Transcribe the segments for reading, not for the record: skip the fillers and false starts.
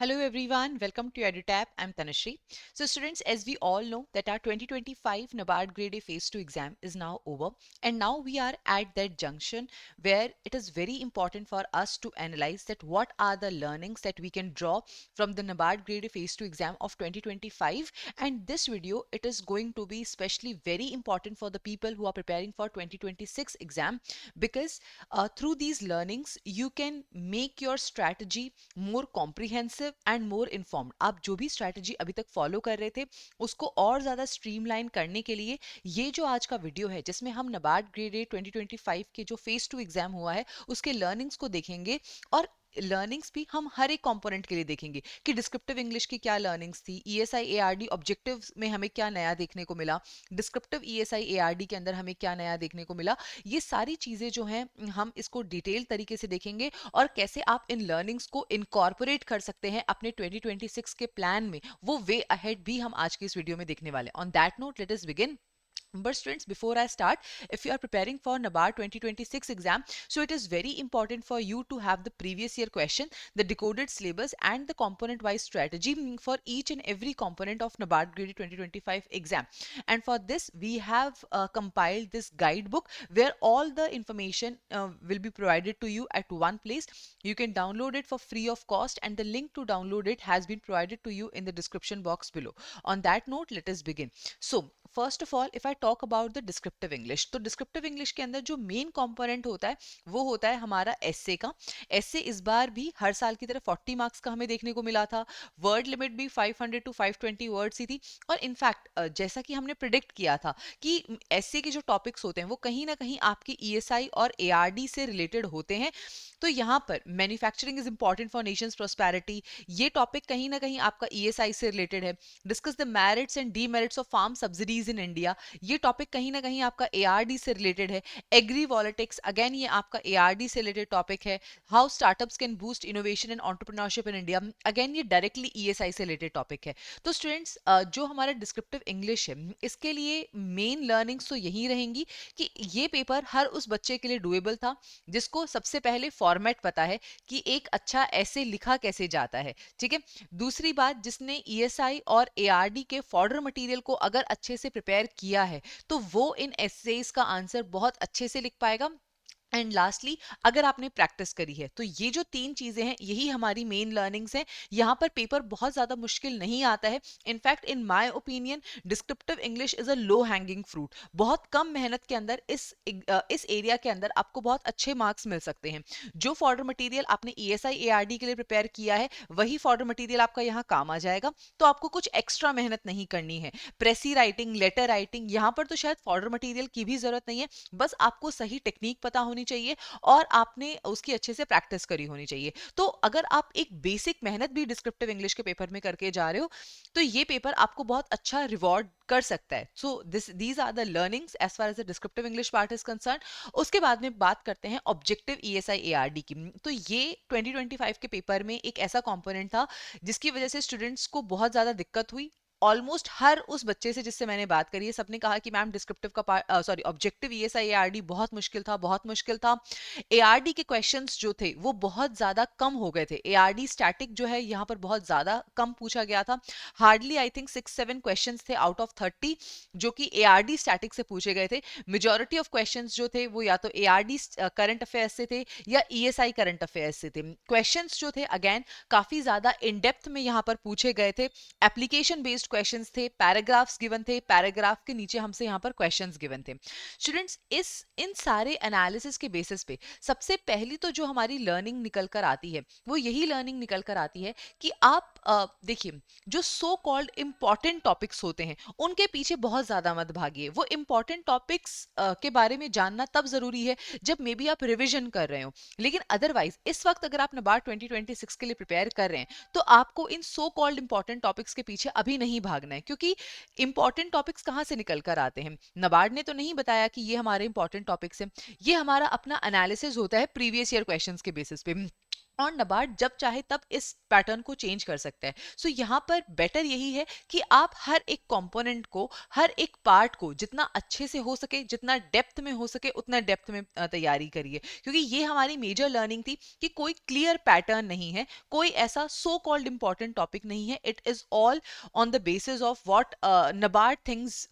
Hello everyone, welcome to EduTap. I'm Tanushree. So students, as we all know that our 2025 NABARD Grade A Phase 2 exam is now over, and now we are at that junction where it is very important for us to analyze that what are the learnings that we can draw from the NABARD Grade A Phase 2 exam of 2025. And this video, it is going to be especially very important for the people who are preparing for 2026 exam, because through these learnings you can make your strategy more comprehensive and more informed. आप जो भी strategy अभी तक follow कर रहे थे उसको और ज़्यादा स्ट्रीमलाइन करने के लिए ये जो आज का वीडियो है, जिसमें हम नबार्ड ग्रेड ए 2025 के जो फेज 2 एग्जाम हुआ है उसके लर्निंग्स को देखेंगे। और लर्निंग्स भी हम हर एक कंपोनेंट के लिए देखेंगे कि डिस्क्रिप्टिव इंग्लिश की क्या लर्निंग्स थी, ईएसआई एआरडी ऑब्जेक्टिव्स में हमें क्या नया देखने को मिला, डिस्क्रिप्टिव ईएसआई एआरडी के अंदर हमें क्या नया देखने को मिला। ये सारी चीज़ें जो हैं हम इसको डिटेल तरीके से देखेंगे और कैसे आप इन लर्निंग्स को इनकॉर्पोरेट कर सकते हैं अपने 2026 के प्लान में, वो वे अहेड भी हम आज की इस वीडियो में देखने वाले हैं। On that note let us begin. But students, before I start, if you are preparing for NABARD 2026 exam, so it is very important for you to have the previous year question, the decoded syllabus and the component wise strategy for each and every component of NABARD grade 2025 exam. And for this we have compiled this guidebook where all the information will be provided to you at one place. You can download it for free of cost, and the link to download it has been provided to you in the description box below. On that note, let us begin. So first of all if I talk about the descriptive English, तो descriptive English के अंदर जो main component होता है वो होता है हमारा एस्से का। एस्से इस बार भी हर साल की तरह 40 मार्क्स का हमें देखने को मिला था। वर्ड लिमिट भी 500 टू 520 वर्ड्स ही थी। और इनफैक्ट जैसा कि हमने प्रिडिक्ट किया था कि एस्से के जो टॉपिक्स होते हैं वो कहीं ना कहीं आपके ईएसआई और एआरडी से रिलेटेड होते हैं। तो यहाँ पर manufacturing is important for nation's prosperity, ये टॉपिक कहीं ना कहीं आपका ईएसआई से रिलेटेड है। Discuss the merits and demerits of farm subsidies in India, ये टॉपिक कहीं ना कहीं आपका एआरडी से रिलेटेड है। एग्री वॉलेटिक्स, अगेन ये आपका एआरडी से रिलेटेड टॉपिक है। How startups can boost innovation and entrepreneurship in India, again ये डायरेक्टली ईएसआई से रिलेटेड टॉपिक है। तो स्टूडेंट्स, जो हमारा डिस्क्रिप्टिव इंग्लिश है इसके लिए मेन लर्निंग्स तो यही रहेंगी कि ये पेपर हर उस बच्चे के लिए डुएबल था जिसको सबसे पहले फॉर्मेट पता है कि एक अच्छा ऐसे लिखा कैसे जाता है, ठीक है। दूसरी बात, जिसने ईएसआई और एआरडी के फॉर्डर मटेरियल को अगर अच्छे से प्रिपेयर किया है तो वो इन एसेस का आंसर बहुत अच्छे से लिख पाएगा। एंड लास्टली, अगर आपने प्रैक्टिस करी है तो ये जो तीन चीजें हैं यही हमारी मेन लर्निंग्स हैं। यहाँ पर पेपर बहुत ज्यादा मुश्किल नहीं आता है। In fact in my opinion descriptive English is a low hanging fruit. बहुत कम मेहनत के अंदर इस एरिया के अंदर आपको बहुत अच्छे मार्क्स मिल सकते हैं। जो फॉर्डर मटेरियल आपने ईएसआई एआरडी के लिए प्रिपेयर किया है वही फॉर्डर मटेरियल आपका यहाँ काम आ जाएगा। तो आपको कुछ एक्स्ट्रा मेहनत नहीं करनी है। प्रेसी राइटिंग, लेटर राइटिंग, यहाँ पर तो शायद फॉर्डर मटेरियल की भी जरूरत नहीं है। बस आपको सही टेक्निक पता होनी चाहिए और आपने उसकी अच्छे से प्रैक्टिस करी होनी चाहिए। तो अगर आप एक बेसिक मेहनत भी डिस्क्रिप्टिव इंग्लिश के पेपर में करके जा रहे हो तो ये पेपर आपको बहुत अच्छा रिवॉर्ड कर सकता है। So these are the learnings as far as the descriptive English part is concern. उसके बाद में बात करते हैं ऑब्जेक्टिव ईएसआई एआरडी की। तो ये 2025 के पेपर में एक ऐसा कंपोनेंट था जिसकी वजह से स्टूडेंट्स को बहुत ज्यादा दिक्कत हुई। ऑलमोस्ट हर उस बच्चे से जिससे मैंने बात करी है सबने कहा कि मैम डिस्क्रिप्टिव का part, sorry, objective ESI ARD बहुत मुश्किल था, बहुत मुश्किल था। एआरडी के क्वेश्चंस जो थे वो बहुत ज्यादा कम हो गए थे। एआरडी स्टैटिक जो है यहाँ पर बहुत ज्यादा कम पूछा गया था। हार्डली आई थिंक 6-7 क्वेश्चंस थे आउट ऑफ 30 जो कि एआरडी स्टैटिक से पूछे गए थे। मेजोरिटी ऑफ क्वेश्चंस जो थे वो या तो एआरडी करंट अफेयर्स से थे या ईएसआई करंट अफेयर्स से थे। क्वेश्चंस जो थे अगेन काफी ज्यादा इन डेप्थ में यहाँ पर पूछे गए थे। एप्लीकेशन बेस्ड क्वेश्चंस थे, पैराग्राफ्स गिवन थे, पैराग्राफ के नीचे हमसे यहाँ पर क्वेश्चंस गिवन थे। स्टूडेंट्स, इस इन सारे एनालिसिस के बेसिस पे सबसे पहली तो जो हमारी लर्निंग निकल कर आती है वो यही लर्निंग निकल कर आती है कि आप देखिए, जो सो कॉल्ड इंपॉर्टेंट टॉपिक्स होते हैं उनके पीछे बहुत ज्यादा मत भागिए। वो इंपॉर्टेंट टॉपिक्स के बारे में जानना तब जरूरी है जब मे बी आप रिविजन कर रहे हो। लेकिन अदरवाइज इस वक्त अगर आप नबार्ड 2026 के लिए प्रिपेयर कर रहे हैं तो आपको इन सो कॉल्ड इंपॉर्टेंट टॉपिक्स के पीछे अभी नहीं भागना है, क्योंकि इंपॉर्टेंट टॉपिक्स कहाँ से निकल कर आते हैं। नबार्ड ने तो नहीं बताया कि ये हमारे इंपॉर्टेंट टॉपिक्स हैं, ये हमारा अपना एनालिसिस होता है प्रीवियस ईयर क्वेश्चंस के बेसिस पे। और नबार्ड जब चाहे तब इस पैटर्न को चेंज कर सकता है। सो यहाँ पर बेटर यही है कि आप हर एक कंपोनेंट को, हर एक पार्ट को जितना अच्छे से हो सके, जितना डेप्थ में हो सके उतना डेप्थ में तैयारी करिए, क्योंकि ये हमारी मेजर लर्निंग थी कि कोई क्लियर पैटर्न नहीं है, कोई ऐसा सो कॉल्ड इंपॉर्टेंट टॉपिक नहीं है। It is all on the basis of what NABARD things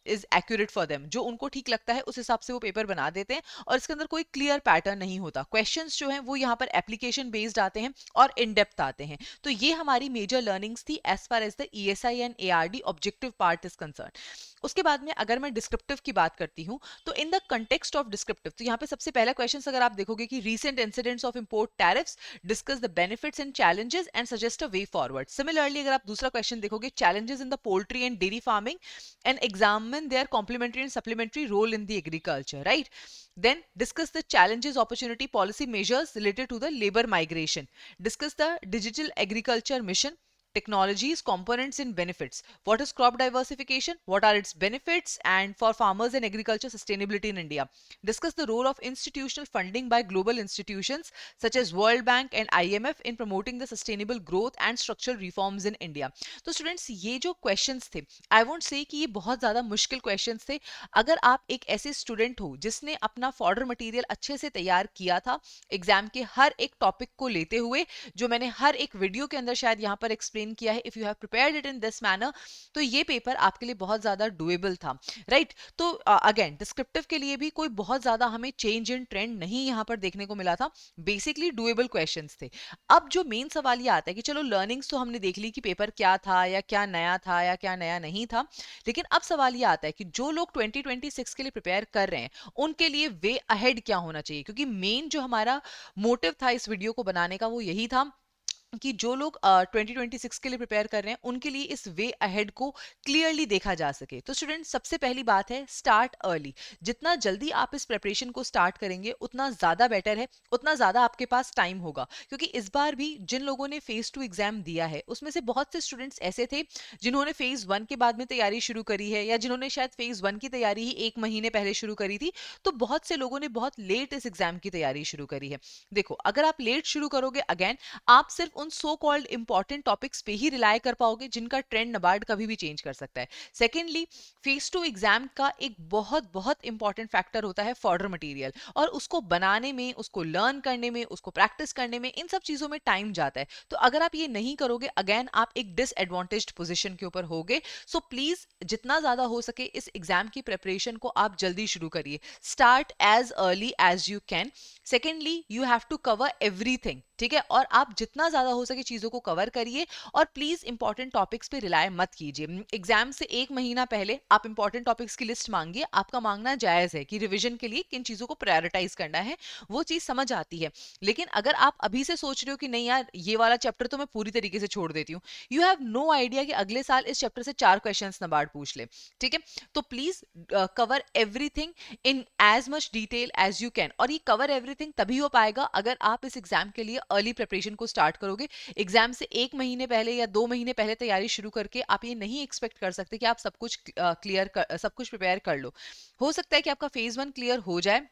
is accurate for them. जो उनको ठीक लगता है उस हिसाब से वो पेपर बना देते हैं, और इसके अंदर कोई क्लियर पैटर्न नहीं होता। क्वेश्चंस जो हैं वो यहाँ पर एप्लीकेशन बेस्ड आते हैं और इन डेप्थ आते हैं। तो ये हमारी मेजर लर्निंग्स थी as far as the ESI and ARD objective part is concern. उसके बाद में अगर मैं डिस्क्रिप्टिव की बात करती हूँ, तो in the context of descriptive, तो यहाँ पे सबसे पहला क्वेश्चन अगर आप देखोगे कि recent incidents of import tariffs, discuss the benefits and challenges and suggest a way forward. Similarly अगर आप दूसरा क्वेश्चन देखोगे, challenges in the poultry and dairy farming and examine their complementary and supplementary role in the agriculture, right? Then discuss the challenges, opportunity, policy measures related to the labor migration. Discuss the digital agriculture mission, technologies, components and benefits. What is crop diversification? What are its benefits? And for farmers and agriculture sustainability in India. Discuss the role of institutional funding by global institutions such as World Bank and IMF in promoting the sustainable growth and structural reforms in India. तो students ये जो questions थे, I won't say कि ये बहुत ज़्यादा मुश्किल questions थे। अगर आप एक ऐसे स्टूडेंट हो जिसने अपना फॉर्डर मटेरियल अच्छे से तैयार किया था, एग्जाम के हर एक टॉपिक को लेते हुए, जो मैंने हर एक वीडियो के अंदर शायद यहाँ पर एक्सप्लेन किया है, if you have prepared it in this manner, तो ये पेपर आपके लिए बहुत ज़्यादा डुएबल था, राइट? तो अगेन डिस्क्रिप्टिव के लिए भी कोई बहुत ज़्यादा हमें चेंज इन ट्रेंड नहीं यहाँ पर देखने को मिला था, बेसिकली डुएबल क्वेश्चंस थे। अब जो मेन सवाल ये आता है कि चलो लर्निंग्स तो हमने देख ली कि पेपर क्या था या क्या नया था या क्या नया नहीं था, लेकिन अब सवाल ये आता है कि जो लोग 2026 के लिए प्रिपेयर कर रहे हैं उनके लिए वे अहेड क्या होना चाहिए, क्योंकि मेन जो हमारा मोटिव था इस वीडियो को बनाने का वो यही था कि जो लोग 2026 के लिए प्रिपेयर कर रहे हैं उनके लिए इस वे अहेड को क्लियरली देखा जा सके। तो स्टूडेंट सबसे पहली बात है स्टार्ट अर्ली। जितना जल्दी आप इस प्रिपरेशन को स्टार्ट करेंगे उतना ज़्यादा बेटर है, उतना ज़्यादा आपके पास टाइम होगा, क्योंकि इस बार भी जिन लोगों ने फेज़ 2 एग्जाम दिया है उसमें से बहुत से स्टूडेंट्स ऐसे थे जिन्होंने फेज़ 1 के बाद में तैयारी शुरू करी है, या जिन्होंने शायद फेज़ 1 की तैयारी ही 1 महीने पहले शुरू करी थी। तो बहुत से लोगों ने बहुत लेट इस एग्जाम की तैयारी शुरू करी है। देखो, अगर आप लेट शुरू करोगे, अगेन आप सिर्फ उन सो कॉल्ड इंपॉर्टेंट टॉपिक्स पे ही रिलाय कर पाओगे जिनका ट्रेंड नबार्ड कभी भी चेंज कर सकता है। सेकेंडली, फेज 2 एग्जाम का एक बहुत बहुत इंपॉर्टेंट फैक्टर होता है फॉर्डर मटेरियल, और उसको बनाने में, उसको लर्न करने में, उसको प्रैक्टिस करने में, इन सब चीजों में टाइम जाता है। तो अगर आप ये नहीं करोगे, अगेन आप एक डिसएडवांटेज्ड पोजीशन के ऊपर होगे। सो प्लीज जितना ज्यादा हो सके इस एग्जाम की प्रिपरेशन को आप जल्दी शुरू करिए। Start as early as you can. Secondly, you have to cover everything, ठीक है? और आप जितना ज्यादा हो सके चीजों को कवर करिए, और प्लीज इंपॉर्टेंट टॉपिक्स पे रिलाय मत कीजिए। एग्जाम से 1 महीना पहले आप इंपॉर्टेंट टॉपिक्स की लिस्ट मांगिए, आपका मांगना जायज है कि रिवीजन के लिए किन चीजों को प्रायोरिटाइज करना है, वो चीज समझ आती है। लेकिन अगर आप अभी से सोच रहे हो कि नहीं यार ये वाला चैप्टर तो मैं पूरी तरीके से छोड़ देती हूँ, यू हैव नो आइडिया कि अगले साल इस चैप्टर से 4 क्वेश्चन नबार्ड पूछ ले, ठीक है? तो please cover everything in as much detail as you can, और ये कवर एवरीथिंग तभी हो पाएगा अगर आप इस एग्जाम के लिए अर्ली प्रिपरेशन को स्टार्ट करोगे। एग्जाम से 1 महीने पहले या 2 महीने पहले तैयारी शुरू करके आप ये नहीं एक्सपेक्ट कर सकते कि आप सब कुछ सब कुछ प्रिपेयर कर लो। हो सकता है कि आपका फेज 1 क्लियर हो जाए,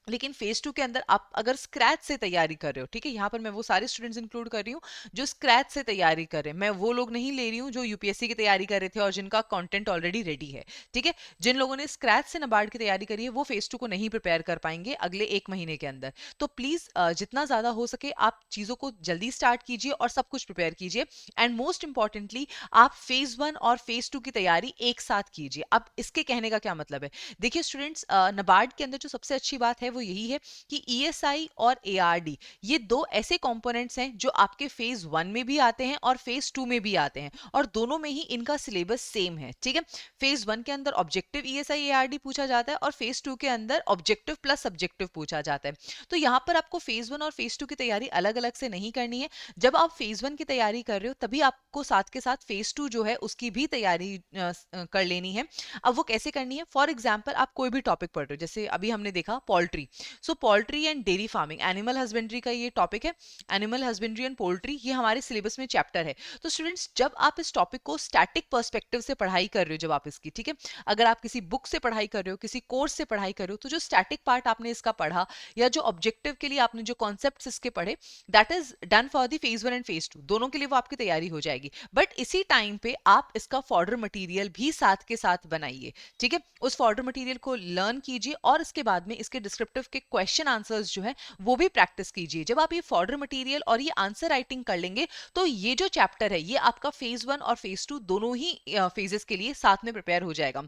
लेकिन फेज 2 के अंदर आप अगर स्क्रैच से तैयारी कर रहे हो, ठीक है? यहाँ पर मैं वो सारे स्टूडेंट्स इंक्लूड कर रही हूँ जो स्क्रैच से तैयारी कर रहे हैं, मैं वो लोग नहीं ले रही हूँ जो यूपीएससी की तैयारी कर रहे थे और जिनका कंटेंट ऑलरेडी रेडी है, ठीक है? जिन लोगों ने स्क्रैच से नबार्ड की तैयारी करी है वो फेज 2 को नहीं प्रिपेयर कर पाएंगे अगले 1 महीने के अंदर। तो प्लीज जितना ज्यादा हो सके आप चीजों को जल्दी स्टार्ट कीजिए और सब कुछ प्रिपेयर कीजिए। एंड मोस्ट इंपॉर्टेंटली, आप फेज 1 और फेज 2 की तैयारी एक साथ कीजिए। अब इसके कहने का क्या मतलब है? देखिए स्टूडेंट्स, नबार्ड के अंदर जो सबसे अच्छी बात है वो यही है कि ईएसआई और एआरडी, ये दो ऐसे कंपोनेंट्स हैं जो आपके फेज 1 में भी आते हैं और फेज 2 में भी आते हैं, और दोनों में ही इनका सिलेबस सेम है, ठीक है? फेज 1 के अंदर ऑब्जेक्टिव ईएसआई एआरडी पूछा जाता है और फेज 2 के अंदर ऑब्जेक्टिव प्लस सब्जेक्टिव पूछा जाता है। तो यहाँ पर आपको फेज 1 और फेज 2 की तैयारी अलग अलग से नहीं करनी है। जब आप फेज 1 की तैयारी कर रहे हो तभी आपको साथ के साथ फेज 2 जो है उसकी भी तैयारी कर लेनी है। अब वो कैसे करनी है? फॉर एग्जाम्पल, आप कोई भी टॉपिक पढ़ रहे हो, जैसे अभी हमने देखा poultry, so poultry and dairy farming, animal husbandry का ये टॉपिक है। एनिमल हस्बेंड्री एंड पोल्ट्री ये हमारे सिलेबस में चैप्टर है। तो स्टूडेंट्स जब आप इस टॉपिक को स्टैटिक पर्सपेक्टिव से पढ़ाई कर रहे हो, जब आप इसकी, ठीक है, अगर आप किसी बुक से पढ़ाई कर रहे हो, किसी कोर्स से पढ़ाई कर रहे हो, तो जो स्टैटिक पार्ट आपने इसका पढ़ा या जो ऑब्जेक्टिव के लिए आपने जो कॉन्सेप्ट्स इसके पढ़े, that is done for the phase 1 and phase 2, दोनों के लिए वो आपकी तैयारी हो जाएगी। बट इसी टाइम पे आप इसका फॉर्डर मटेरियल भी साथ के साथ बनाइए, ठीक है, उस फॉर्डर मटेरियल को लर्न कीजिए और इसके बाद में इसके डिस्क्रिप्टिव के क्वेश्चन आंसर्स जो है वो भी प्रैक्टिस कीजिए। जब आप ये फॉर्डर मटेरियल और ये आंसर राइटिंग कर लेंगे तो ये जो चैप्टर है ये आपका फेज 1 और फेज 2 दोनों ही फेजेस के लिए साथ में प्रिपेयर हो जाएगा।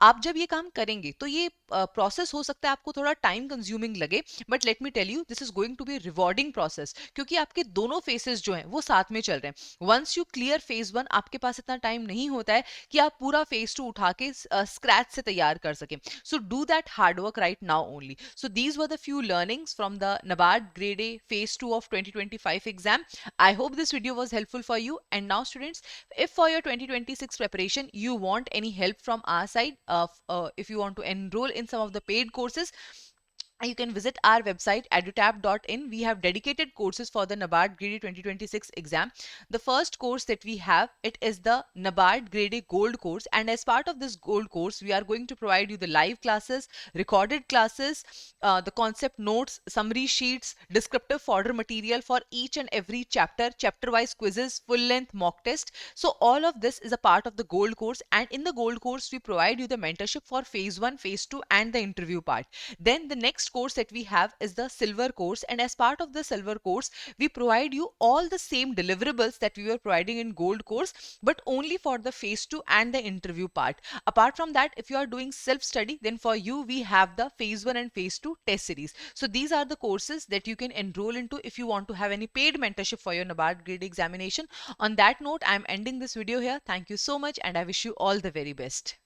आप जब ये काम करेंगे तो ये प्रोसेस हो सकता है आपको थोड़ा टाइम कंज्यूमिंग लगे, but let me tell you this is going to be rewarding process, क्योंकि आपके दोनों फेसेस जो हैं वो साथ में चल रहे हैं। वंस यू क्लियर फेज 1, आपके पास इतना टाइम नहीं होता है कि आप पूरा फेज 2 उठा के स्क्रैच से तैयार कर सकें। So do that hard work right now only. So these were the few learnings from the NABARD Grade A Phase 2 of 2025 exam. I hope this video was helpful for you. And now students, if for your 2026 preparation you want any help from our side, if you want to enroll in some of the paid courses, you can visit our website edutab.in. We have dedicated courses for the NABARD Grade A 2026 exam. The first course that we have, it is the NABARD Grade A Gold course, and as part of this Gold course we are going to provide you the live classes, recorded classes, the concept notes, summary sheets, descriptive fodder material for each and every chapter, chapter wise quizzes, full length mock test. So all of this is a part of the Gold course, and in the Gold course we provide you the mentorship for phase 1, phase 2 and the interview part. Then the next course that we have is the Silver course, and as part of the Silver course we provide you all the same deliverables that we were providing in Gold course, but only for the phase 2 and the interview part. Apart from that, if you are doing self study, then for you we have the phase 1 and phase 2 test series. So these are the courses that you can enroll into if you want to have any paid mentorship for your NABARD grade examination. On that note, I am ending this video here. Thank you so much and I wish you all the very best.